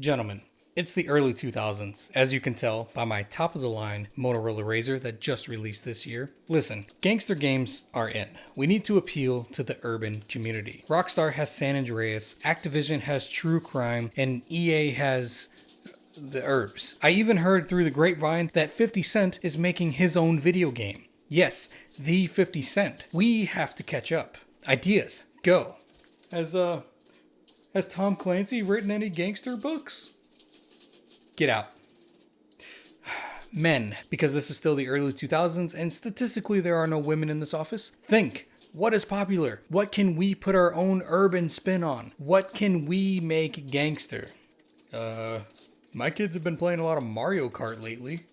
Gentlemen, it's the early 2000s, as you can tell by my top-of-the-line Motorola Razr that just released this year. Listen, gangster games are in. We need to appeal to the urban community. Rockstar has San Andreas, Activision has True Crime, and EA has the Urbz. I even heard through the grapevine that 50 Cent is making his own video game. Yes, the 50 Cent. We have to catch up. Ideas, go. Has Tom Clancy written any gangster books? Get out. Men, because this is still the early 2000s and statistically there are no women in this office, think. What is popular? What can we put our own urban spin on? What can we make gangster? My kids have been playing a lot of Mario Kart lately.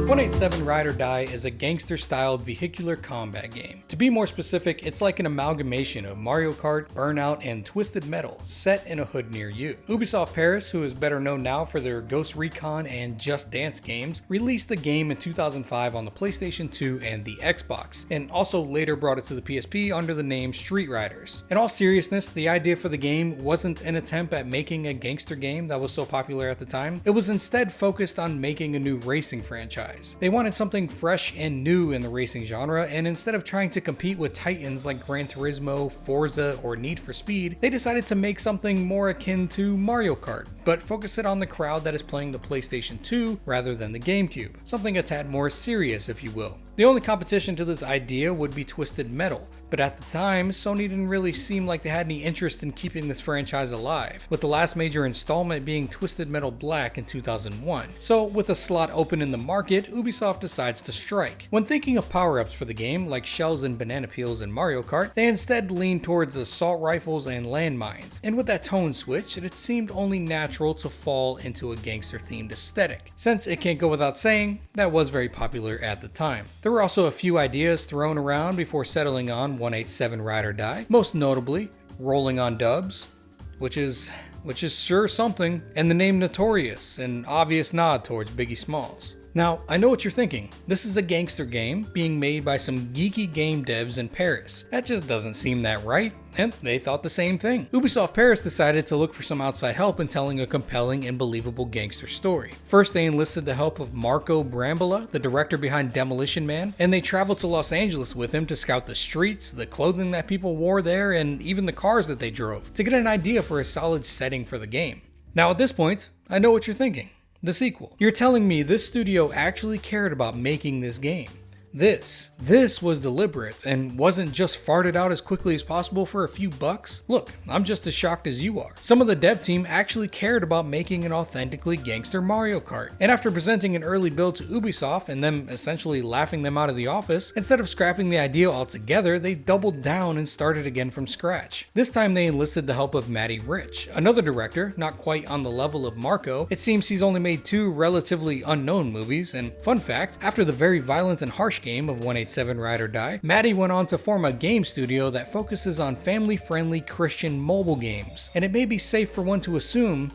187 Ride or Die is a gangster-styled vehicular combat game. To be more specific, it's like an amalgamation of Mario Kart, Burnout, and Twisted Metal set in a hood near you. Ubisoft Paris, who is better known now for their Ghost Recon and Just Dance games, released the game in 2005 on the PlayStation 2 and the Xbox, and also later brought it to the PSP under the name Street Riders. In all seriousness, the idea for the game wasn't an attempt at making a gangster game that was so popular at the time. It was instead focused on making a new racing franchise. They wanted something fresh and new in the racing genre, and instead of trying to compete with titans like Gran Turismo, Forza, or Need for Speed, they decided to make something more akin to Mario Kart, but focus it on the crowd that is playing the PlayStation 2 rather than the GameCube. Something a tad more serious, if you will. The only competition to this idea would be Twisted Metal, but at the time, Sony didn't really seem like they had any interest in keeping this franchise alive, with the last major installment being Twisted Metal Black in 2001. So with a slot open in the market, Ubisoft decides to strike. When thinking of power-ups for the game, like shells and banana peels in Mario Kart, they instead leaned towards assault rifles and landmines, and with that tone switch, it seemed only natural to fall into a gangster-themed aesthetic. Since it can't go without saying, that was very popular at the time. There were also a few ideas thrown around before settling on 187 Ride or Die, most notably Rolling on Dubs, which is sure something, and the name Notorious, an obvious nod towards Biggie Smalls. Now, I know what you're thinking. This is a gangster game being made by some geeky game devs in Paris. That just doesn't seem that right, and they thought the same thing. Ubisoft Paris decided to look for some outside help in telling a compelling and believable gangster story. First, they enlisted the help of Marco Brambola, the director behind Demolition Man, and they traveled to Los Angeles with him to scout the streets, the clothing that people wore there, and even the cars that they drove, to get an idea for a solid setting for the game. Now at this point, I know what you're thinking. The sequel. You're telling me this studio actually cared about making this game. This was deliberate and wasn't just farted out as quickly as possible for a few bucks? Look, I'm just as shocked as you are. Some of the dev team actually cared about making an authentically gangster Mario Kart. And after presenting an early build to Ubisoft and them essentially laughing them out of the office, instead of scrapping the idea altogether, they doubled down and started again from scratch. This time they enlisted the help of Matty Rich, another director, not quite on the level of Marco. It seems he's only made 2 relatively unknown movies, and fun fact, after the very violent and harsh game of 187 Ride or Die, Matty went on to form a game studio that focuses on family-friendly Christian mobile games, and it may be safe for one to assume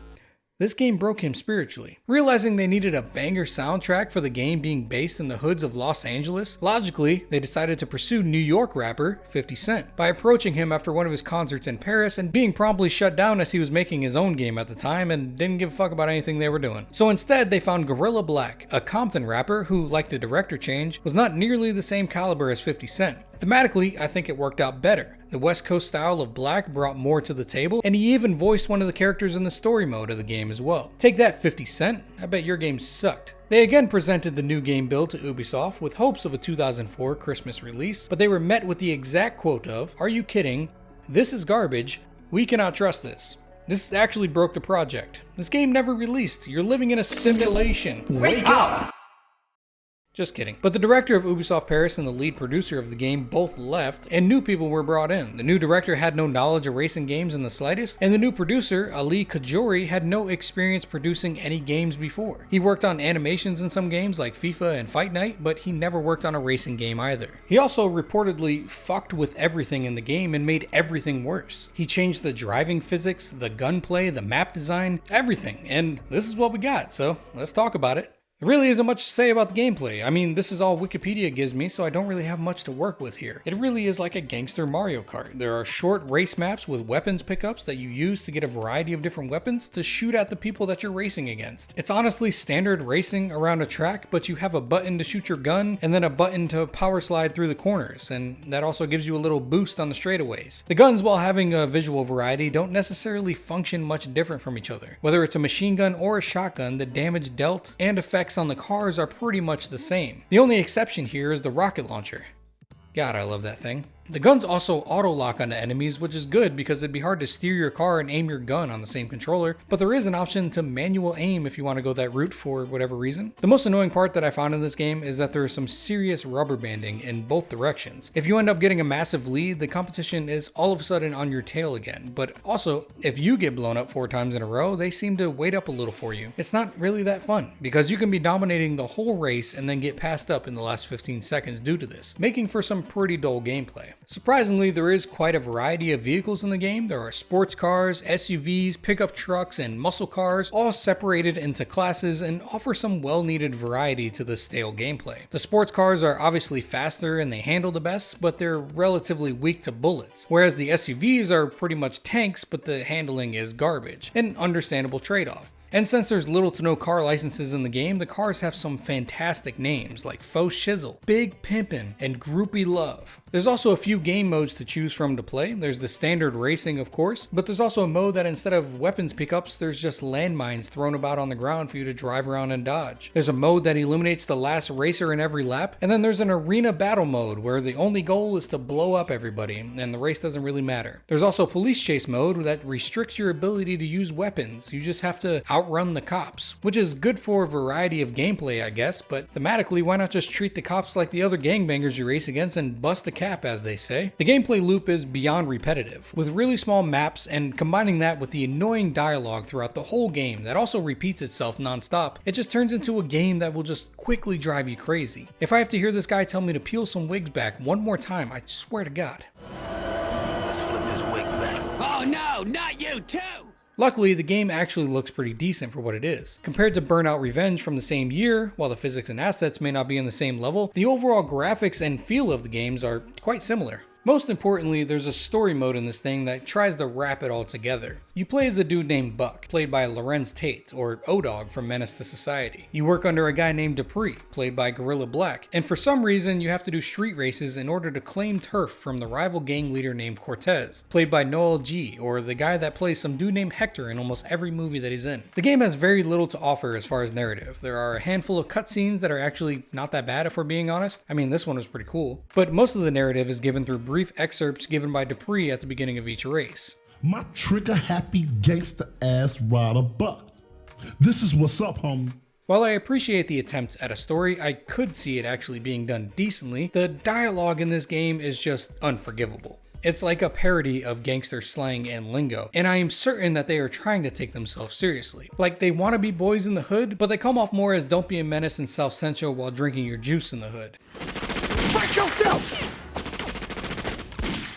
this game broke him spiritually. Realizing they needed a banger soundtrack for the game being based in the hoods of Los Angeles, logically, they decided to pursue New York rapper 50 Cent by approaching him after one of his concerts in Paris and being promptly shut down as he was making his own game at the time and didn't give a fuck about anything they were doing. So instead, they found Gorilla Black, a Compton rapper who, like the director change, was not nearly the same caliber as 50 Cent. Thematically, I think it worked out better. The West Coast style of Black brought more to the table, and he even voiced one of the characters in the story mode of the game as well. Take that 50 Cent, I bet your game sucked. They again presented the new game build to Ubisoft with hopes of a 2004 Christmas release, but they were met with the exact quote of, "Are you kidding? This is garbage. We cannot trust this. This actually broke the project. This game never released. You're living in a simulation. Wake up!" Just kidding. But the director of Ubisoft Paris and the lead producer of the game both left, and new people were brought in. The new director had no knowledge of racing games in the slightest, and the new producer, Ali Kajori, had no experience producing any games before. He worked on animations in some games like FIFA and Fight Night, but he never worked on a racing game either. He also reportedly fucked with everything in the game and made everything worse. He changed the driving physics, the gunplay, the map design, everything, and this is what we got, so let's talk about it. There really isn't much to say about the gameplay. I mean, this is all Wikipedia gives me, so I don't really have much to work with here. It really is like a gangster Mario Kart. There are short race maps with weapons pickups that you use to get a variety of different weapons to shoot at the people that you're racing against. It's honestly standard racing around a track, but you have a button to shoot your gun and then a button to power slide through the corners, and that also gives you a little boost on the straightaways. The guns, while having a visual variety, don't necessarily function much different from each other. Whether it's a machine gun or a shotgun, the damage dealt and effects on the cars are pretty much the same. The only exception here is the rocket launcher. God, I love that thing. The guns also auto-lock onto enemies, which is good because it'd be hard to steer your car and aim your gun on the same controller, but there is an option to manual aim if you want to go that route for whatever reason. The most annoying part that I found in this game is that there is some serious rubber banding in both directions. If you end up getting a massive lead, the competition is all of a sudden on your tail again, but also, if you get blown up 4 times in a row, they seem to wait up a little for you. It's not really that fun, because you can be dominating the whole race and then get passed up in the last 15 seconds due to this, making for some pretty dull gameplay. Surprisingly, there is quite a variety of vehicles in the game. There are sports cars, SUVs, pickup trucks, and muscle cars, all separated into classes and offer some well-needed variety to the stale gameplay. The sports cars are obviously faster and they handle the best, but they're relatively weak to bullets, whereas the SUVs are pretty much tanks, but the handling is garbage, an understandable trade-off. And since there's little to no car licenses in the game, the cars have some fantastic names like Faux Shizzle, Big Pimpin', and Groupie Love. There's also a few game modes to choose from to play. There's the standard racing, of course, but there's also a mode that instead of weapons pickups, there's just landmines thrown about on the ground for you to drive around and dodge. There's a mode that eliminates the last racer in every lap, and then there's an arena battle mode where the only goal is to blow up everybody, and the race doesn't really matter. There's also police chase mode that restricts your ability to use weapons. You just have to outrun the cops, which is good for a variety of gameplay, I guess, but thematically, why not just treat the cops like the other gangbangers you race against and bust a cap, as they say? The gameplay loop is beyond repetitive, with really small maps, and combining that with the annoying dialogue throughout the whole game that also repeats itself non-stop, it just turns into a game that will just quickly drive you crazy. If I have to hear this guy tell me to peel some wigs back one more time, I swear to God. Let's flip this wig back. Oh no, not you too! Luckily, the game actually looks pretty decent for what it is. Compared to Burnout Revenge from the same year, while the physics and assets may not be on the same level, the overall graphics and feel of the games are quite similar. Most importantly, there's a story mode in this thing that tries to wrap it all together. You play as a dude named Buck, played by Lorenz Tate, or O-Dog from Menace to Society. You work under a guy named Dupree, played by Gorilla Black, and for some reason you have to do street races in order to claim turf from the rival gang leader named Cortez, played by Noel G, or the guy that plays some dude named Hector in almost every movie that he's in. The game has very little to offer as far as narrative. There are a handful of cutscenes that are actually not that bad if we're being honest. I mean, this one was pretty cool. But most of the narrative is given through brief excerpts given by Dupree at the beginning of each race. My trigger-happy gangster-ass rider Buck. This is what's up, homie. While I appreciate the attempt at a story, I could see it actually being done decently. The dialogue in this game is just unforgivable. It's like a parody of gangster slang and lingo, and I am certain that they are trying to take themselves seriously. Like they want to be boys in the hood, but they come off more as don't be a menace in South Central while drinking your juice in the hood. Break yourself!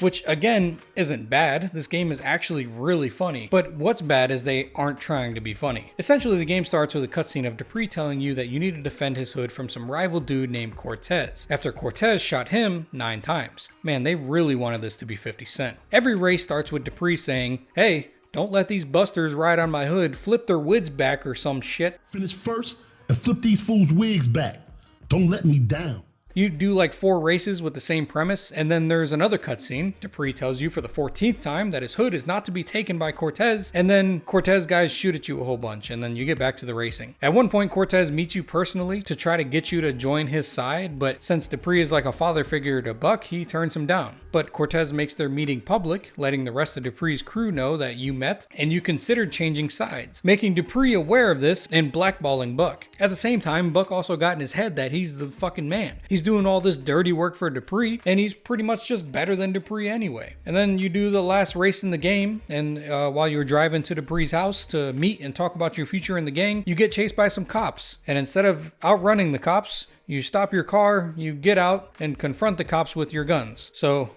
Which again, isn't bad. This game is actually really funny, but what's bad is they aren't trying to be funny. Essentially, the game starts with a cutscene of Dupree telling you that you need to defend his hood from some rival dude named Cortez, after Cortez shot him 9 times. Man, they really wanted this to be 50 Cent. Every race starts with Dupree saying, "Hey, don't let these busters ride on my hood, flip their wigs back or some shit. Finish first and flip these fools' wigs back. Don't let me down." You do like 4 races with the same premise, and then there's another cutscene. Dupree tells you for the 14th time that his hood is not to be taken by Cortez, and then Cortez guys shoot at you a whole bunch, and then you get back to the racing. At one point, Cortez meets you personally to try to get you to join his side, but since Dupree is like a father figure to Buck, he turns him down. But Cortez makes their meeting public, letting the rest of Dupree's crew know that you met, and you considered changing sides, making Dupree aware of this and blackballing Buck. At the same time, Buck also got in his head that he's the fucking man. He's doing all this dirty work for Dupree, and he's pretty much just better than Dupree anyway. And then you do the last race in the game, and while you're driving to Dupree's house to meet and talk about your future in the gang, you get chased by some cops. And instead of outrunning the cops, you stop your car, you get out, and confront the cops with your guns. So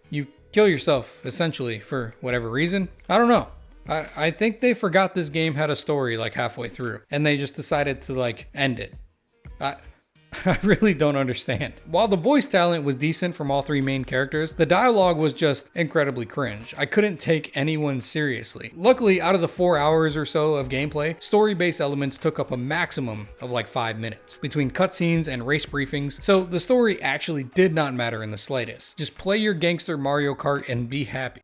you kill yourself, essentially, for whatever reason. I don't know. I think they forgot this game had a story like halfway through, and they just decided to like end it. I really don't understand. While the voice talent was decent from all three main characters, the dialogue was just incredibly cringe. I couldn't take anyone seriously. Luckily, out of the 4 hours or so of gameplay, story-based elements took up a maximum of like 5 minutes between cutscenes and race briefings, so the story actually did not matter in the slightest. Just play your gangster Mario Kart and be happy.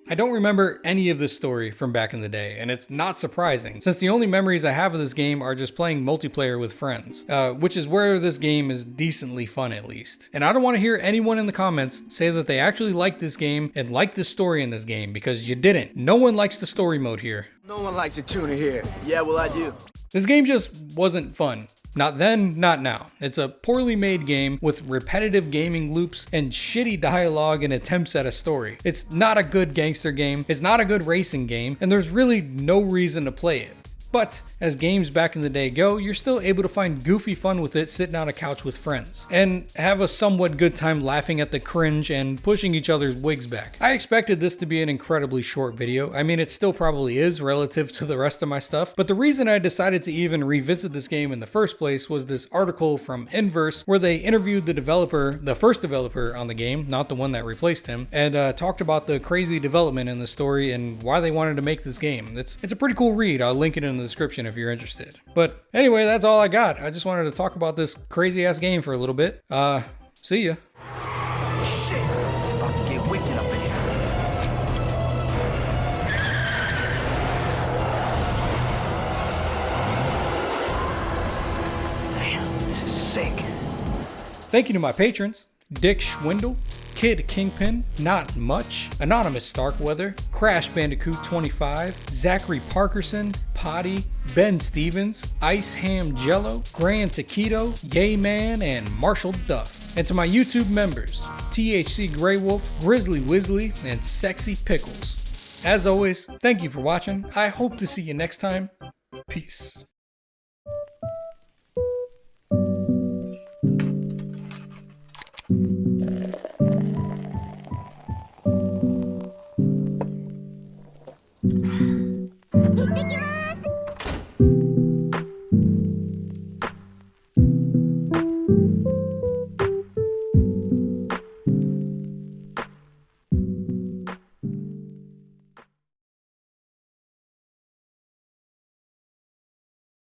I don't remember any of this story from back in the day, and it's not surprising, since the only memories I have of this game are just playing multiplayer with friends, which is where this game is decently fun at least. And I don't want to hear anyone in the comments say that they actually liked this game and liked the story in this game, because you didn't. No one likes the story mode here. No one likes a tuna here. Yeah, well, I do. This game just wasn't fun. Not then, not now. It's a poorly made game with repetitive gaming loops and shitty dialogue and attempts at a story. It's not a good gangster game, it's not a good racing game, and there's really no reason to play it. But as games back in the day go, you're still able to find goofy fun with it sitting on a couch with friends, and have a somewhat good time laughing at the cringe and pushing each other's wigs back. I expected this to be an incredibly short video. I mean, it still probably is relative to the rest of my stuff, but the reason I decided to even revisit this game in the first place was this article from Urbz where they interviewed the developer, the first developer on the game, not the one that replaced him, and talked about the crazy development in the story and why they wanted to make this game. It's a pretty cool read. I'll link it in the description if you're interested. But anyway, that's all I got. I just wanted to talk about this crazy ass game for a little bit. See ya. Shit, it's about to get wicked up in here. Damn, this is sick. Thank you to my patrons: Dick Schwindel, Kid Kingpin, Not Much, Anonymous Starkweather, Crash Bandicoot 25, Zachary Parkerson, Potty, Ben Stevens, Ice Ham Jello, Grand Taquito, Yay Man, and Marshall Duff. And to my YouTube members, THC Grey Wolf, Grizzly Wizzly, and Sexy Pickles. As always, thank you for watching. I hope to see you next time. Peace.